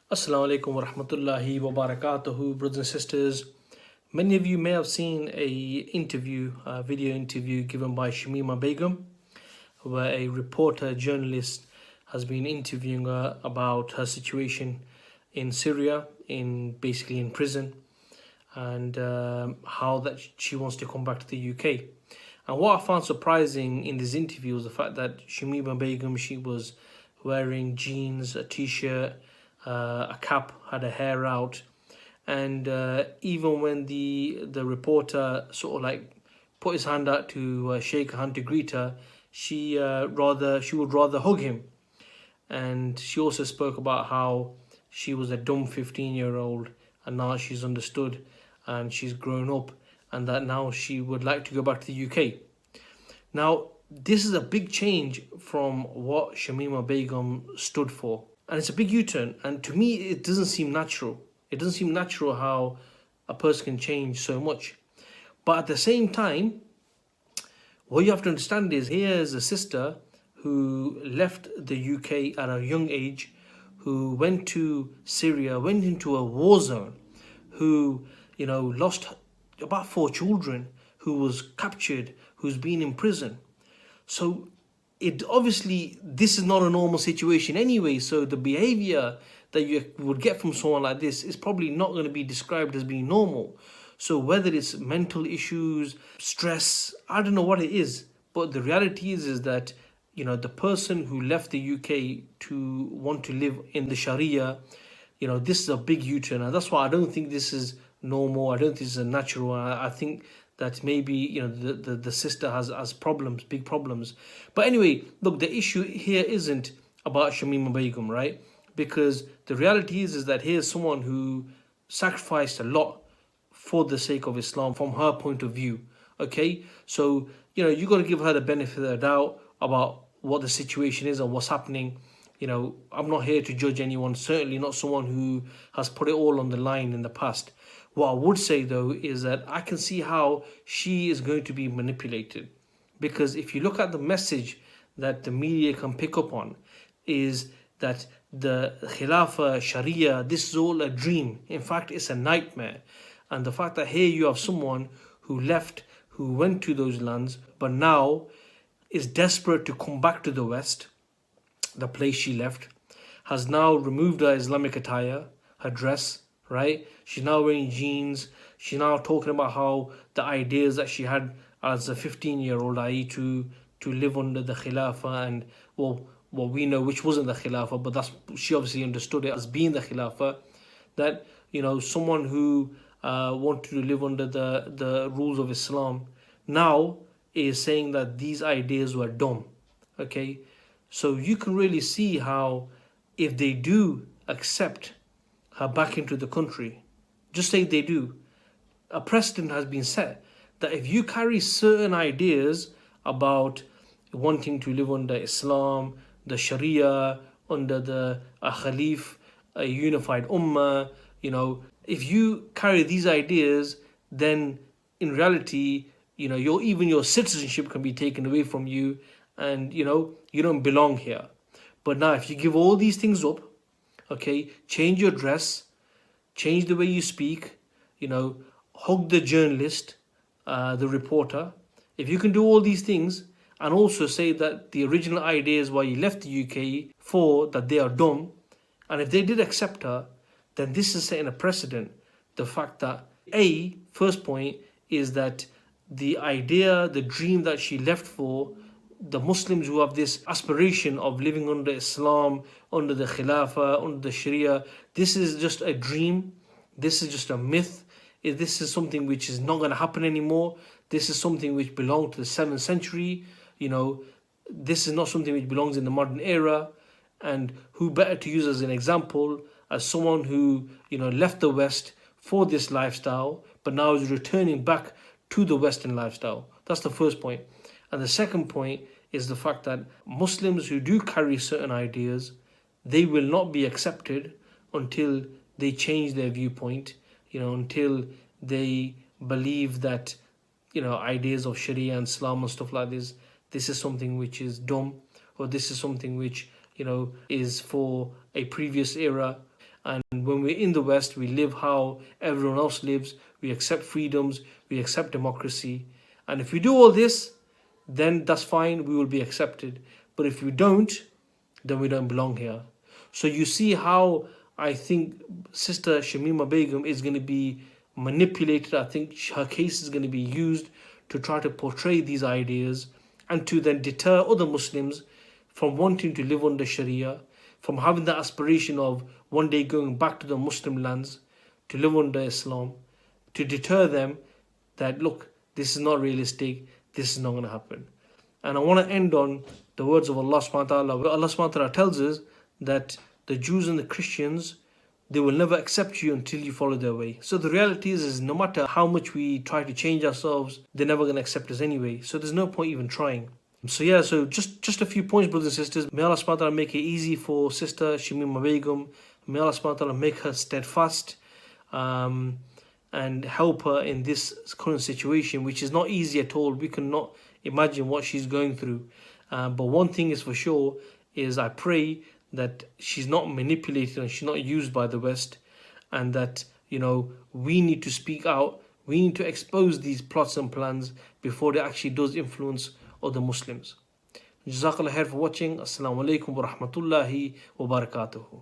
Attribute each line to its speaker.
Speaker 1: Assalamu alaikum wa rahmatullahi wa barakatuhu, brothers and sisters. Many of you may have seen a video interview given by Shamima Begum, where a reporter, journalist, has been interviewing her about her situation in Syria, in prison, and how that she wants to come back to the UK. And what I found surprising in this interview was the fact that Shamima Begum, she was wearing jeans, a t-shirt, a cap, had her hair out, and even when the reporter sort of like put his hand out to shake her hand to greet her, she would rather hug him. And she also spoke about how she was a dumb 15-year-old and now she's understood and she's grown up, and that now she would like to go back to the UK. Now, this is a big change from what Shamima Begum stood for. And it's a big U-turn. And to me, it doesn't seem natural. It doesn't seem natural how a person can change so much. But at the same time, what you have to understand is here's a sister who left the UK at a young age, who went to Syria, went into a war zone, who, lost about 4 children, who was captured, who's been in prison. So it obviously, this is not a normal situation anyway. So the behavior that you would get from someone like this is probably not going to be described as being normal. So whether it's mental issues, stress, I don't know what it is, but the reality is that the person who left the UK to want to live in the Shariah, this is a big U-turn, and that's why I don't think this is normal. I don't think this is natural. I think that maybe the sister has problems, big problems. But anyway, look, the issue here isn't about Shamima Begum, right? Because the reality is that here's someone who sacrificed a lot for the sake of Islam from her point of view. Okay, so you got to give her the benefit of the doubt about what the situation is and what's happening. I'm not here to judge anyone, certainly not someone who has put it all on the line in the past. What I would say though is that I can see how she is going to be manipulated, because if you look at the message that the media can pick up on, is that the Khilafah, Shariah, this is all a dream. In fact, it's a nightmare. And the fact that here you have someone who left, who went to those lands, but now is desperate to come back to the West, the place she left, has now removed her Islamic attire, her dress, right? She's now wearing jeans. She's now talking about how the ideas that she had as a 15-year-old, i.e. to live under the Khilafah, and well, we know which wasn't the Khilafah, but she obviously understood it as being the Khilafah, that someone who wanted to live under the rules of Islam now is saying that these ideas were dumb. Okay, so you can really see how if they do accept her back into the country, just say they do, a precedent has been set that if you carry certain ideas about wanting to live under Islam, the Sharia, under the Khalif, a unified Ummah, if you carry these ideas, then in reality, your citizenship can be taken away from you, and you don't belong here. But now if you give all these things up, okay, change your dress, change the way you speak, hug the journalist, the reporter. If you can do all these things and also say that the original ideas why you left the UK for, that they are dumb, and if they did accept her, then this is setting a precedent. The fact that, first point is that the idea, the dream that she left for, the Muslims who have this aspiration of living under Islam, under the Khilafah, under the Sharia, this is just a dream. This is just a myth. This is something which is not going to happen anymore. This is something which belonged to the 7th century. This is not something which belongs in the modern era. And who better to use as an example as someone who, left the West for this lifestyle, but now is returning back to the Western lifestyle. That's the first point. And the second point is the fact that Muslims who do carry certain ideas, they will not be accepted until they change their viewpoint, until they believe that, ideas of Sharia and Islam and stuff like this is something which is dumb, or this is something which, is for a previous era. And when we're in the West, we live how everyone else lives. We accept freedoms, we accept democracy. And if we do all this, then that's fine, we will be accepted. But if we don't, then we don't belong here. So you see how I think Sister Shamima Begum is going to be manipulated. I think her case is going to be used to try to portray these ideas and to then deter other Muslims from wanting to live under Sharia, from having the aspiration of one day going back to the Muslim lands to live under Islam, to deter them that, look, this is not realistic, this is not going to happen. And I want to end on the words of Allah subhanahu wa ta'ala, where Allah subhanahu wa ta'ala tells us that the Jews and the Christians, they will never accept you until you follow their way. So the reality is no matter how much we try to change ourselves, they're never going to accept us anyway. So there's no point even trying. So yeah, so just a few points, brothers and sisters. May Allah subhanahu wa ta'ala make it easy for Sister Shamima Begum. May Allah subhanahu wa ta'ala make her steadfast and help her in this current situation, which is not easy at all. We cannot imagine what she's going through. But one thing is for sure, is I pray that she's not manipulated and she's not used by the West, and that, you know, we need to speak out. We need to expose these plots and plans before it actually does influence other Muslims. Jazakallah khair for watching. Assalamu alaikum wa rahmatullahi wa barakatuhu.